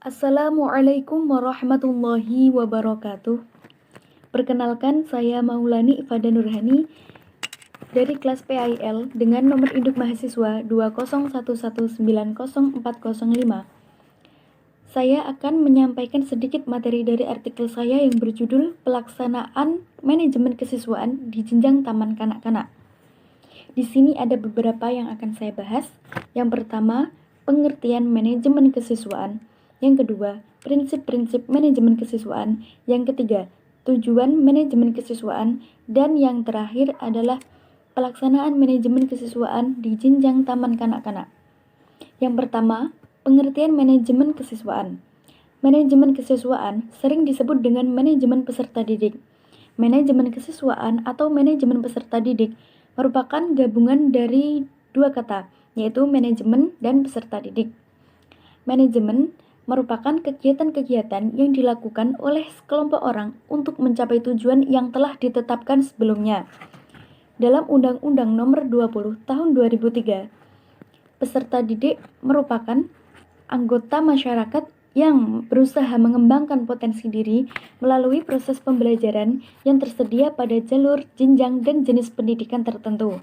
Assalamualaikum warahmatullahi wabarakatuh. Perkenalkan, saya Maulani Ifada Nurhani dari kelas PAIL dengan nomor induk mahasiswa 201190405. Saya akan menyampaikan sedikit materi dari artikel saya yang berjudul Pelaksanaan Manajemen Kesiswaan di Jenjang Taman Kanak-kanak. Di sini ada beberapa yang akan saya bahas. Yang pertama, pengertian manajemen kesiswaan. Yang kedua, prinsip-prinsip manajemen kesiswaan. Yang ketiga, tujuan manajemen kesiswaan. Dan yang terakhir adalah pelaksanaan manajemen kesiswaan di jenjang taman kanak-kanak. Yang pertama, pengertian manajemen kesiswaan. Manajemen kesiswaan sering disebut dengan manajemen peserta didik. Manajemen kesiswaan atau manajemen peserta didik merupakan gabungan dari dua kata, yaitu manajemen dan peserta didik. Manajemen merupakan kegiatan-kegiatan yang dilakukan oleh sekelompok orang untuk mencapai tujuan yang telah ditetapkan sebelumnya. Dalam Undang-Undang Nomor 20 Tahun 2003, peserta didik merupakan anggota masyarakat yang berusaha mengembangkan potensi diri melalui proses pembelajaran yang tersedia pada jalur, jenjang, dan jenis pendidikan tertentu.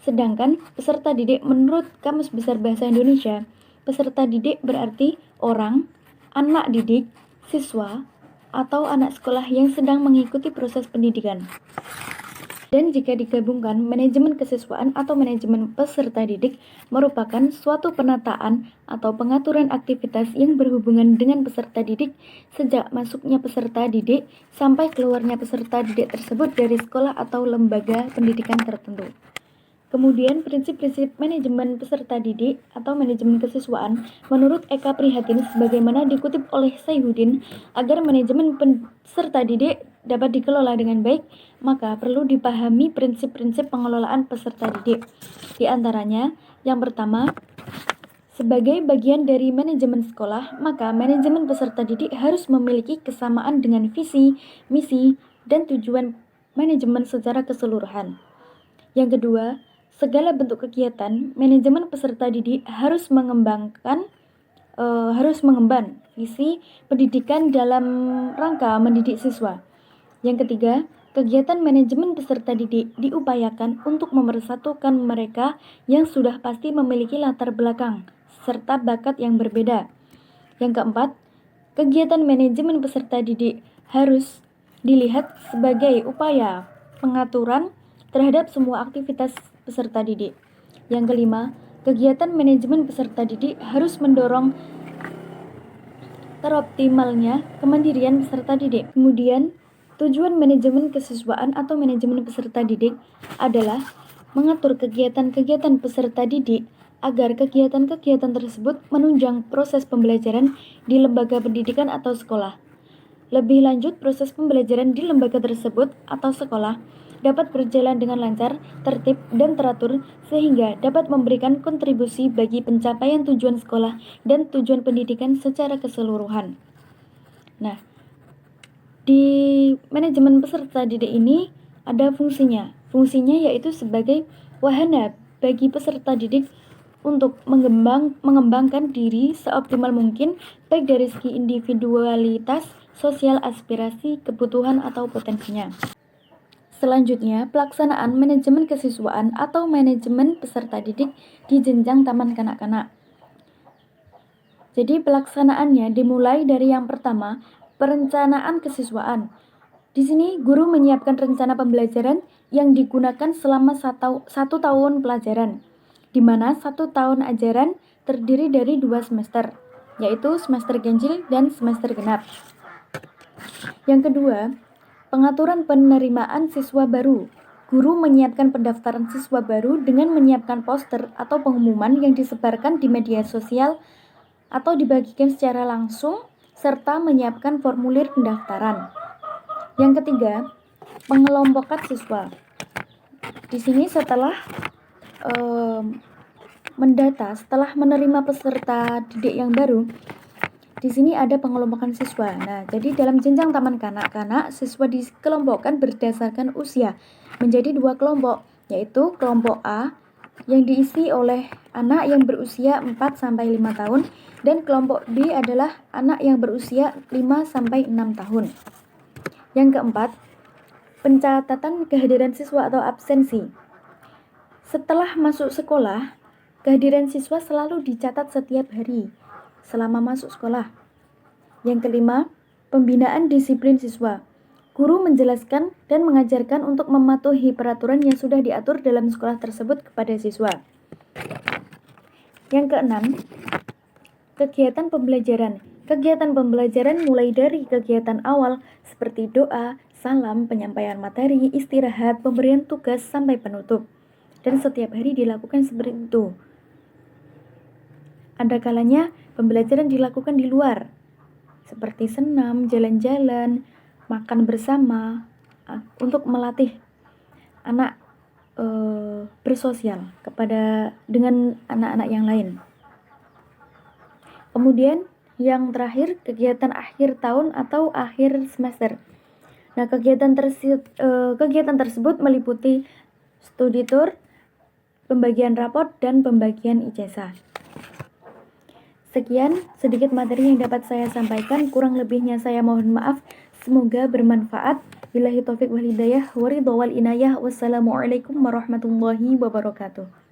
Sedangkan peserta didik menurut Kamus Besar Bahasa Indonesia, peserta didik berarti orang, anak didik, siswa, atau anak sekolah yang sedang mengikuti proses pendidikan. Dan jika digabungkan, manajemen kesiswaan atau manajemen peserta didik merupakan suatu penataan atau pengaturan aktivitas yang berhubungan dengan peserta didik sejak masuknya peserta didik sampai keluarnya peserta didik tersebut dari sekolah atau lembaga pendidikan tertentu. Kemudian, prinsip-prinsip manajemen peserta didik atau manajemen kesiswaan menurut Eka Prihatin sebagaimana dikutip oleh Sayhuddin, agar manajemen peserta didik dapat dikelola dengan baik, maka perlu dipahami prinsip-prinsip pengelolaan peserta didik. Di antaranya, yang pertama, sebagai bagian dari manajemen sekolah, maka manajemen peserta didik harus memiliki kesamaan dengan visi, misi, dan tujuan manajemen secara keseluruhan. Yang kedua, segala bentuk kegiatan manajemen peserta didik harus mengemban visi pendidikan dalam rangka mendidik siswa. Yang ketiga, kegiatan manajemen peserta didik diupayakan untuk memersatukan mereka yang sudah pasti memiliki latar belakang serta bakat yang berbeda. Yang keempat, kegiatan manajemen peserta didik harus dilihat sebagai upaya pengaturan terhadap semua aktivitas peserta didik. Yang kelima, kegiatan manajemen peserta didik harus mendorong teroptimalnya kemandirian peserta didik. Kemudian, tujuan manajemen kesiswaan atau manajemen peserta didik adalah mengatur kegiatan-kegiatan peserta didik agar kegiatan-kegiatan tersebut menunjang proses pembelajaran di lembaga pendidikan atau sekolah. Lebih lanjut, proses pembelajaran di lembaga tersebut atau sekolah dapat berjalan dengan lancar, tertib, dan teratur sehingga dapat memberikan kontribusi bagi pencapaian tujuan sekolah dan tujuan pendidikan secara keseluruhan. Nah, di manajemen peserta didik ini ada fungsinya. Fungsinya yaitu sebagai wahana bagi peserta didik untuk mengembangkan diri seoptimal mungkin baik dari segi individualitas, sosial, aspirasi, kebutuhan, atau potensinya. Selanjutnya, pelaksanaan manajemen kesiswaan atau manajemen peserta didik di jenjang taman kanak-kanak. Jadi pelaksanaannya dimulai dari yang pertama, perencanaan kesiswaan. Di sini guru menyiapkan rencana pembelajaran yang digunakan selama satu tahun pelajaran, di mana 1 tahun ajaran terdiri dari 2 semester, yaitu semester ganjil dan semester genap. Yang kedua, pengaturan penerimaan siswa baru. Guru menyiapkan pendaftaran siswa baru dengan menyiapkan poster atau pengumuman yang disebarkan di media sosial atau dibagikan secara langsung, serta menyiapkan formulir pendaftaran. Yang ketiga, pengelompokan siswa. Di sini setelah setelah menerima peserta didik yang baru, di sini ada pengelompokan siswa. Nah, jadi dalam jenjang taman kanak-kanak, siswa dikelompokkan berdasarkan usia menjadi 2 kelompok, yaitu kelompok A yang diisi oleh anak yang berusia 4-5 tahun, dan kelompok B adalah anak yang berusia 5-6 tahun. Yang keempat, pencatatan kehadiran siswa atau absensi. Setelah masuk sekolah, kehadiran siswa selalu dicatat setiap hari selama masuk sekolah. Yang kelima, pembinaan disiplin siswa. Guru menjelaskan dan mengajarkan untuk mematuhi peraturan yang sudah diatur dalam sekolah tersebut kepada siswa. Yang keenam, kegiatan pembelajaran. Kegiatan pembelajaran mulai dari kegiatan awal seperti doa, salam, penyampaian materi, istirahat, pemberian tugas, sampai penutup. Dan setiap hari dilakukan seperti itu. Ada kalanya pembelajaran dilakukan di luar, seperti senam, jalan-jalan, makan bersama, untuk melatih anak bersosial dengan anak-anak yang lain. Kemudian yang terakhir, kegiatan akhir tahun atau akhir semester. Nah, kegiatan tersebut meliputi studi tour, pembagian raport, dan pembagian ijazah. Sekian sedikit materi yang dapat saya sampaikan, kurang lebihnya saya mohon maaf. Semoga bermanfaat. Billahi taufik wal hidayah, waridho wal inayah. Wassalamualaikum warahmatullahi wabarakatuh.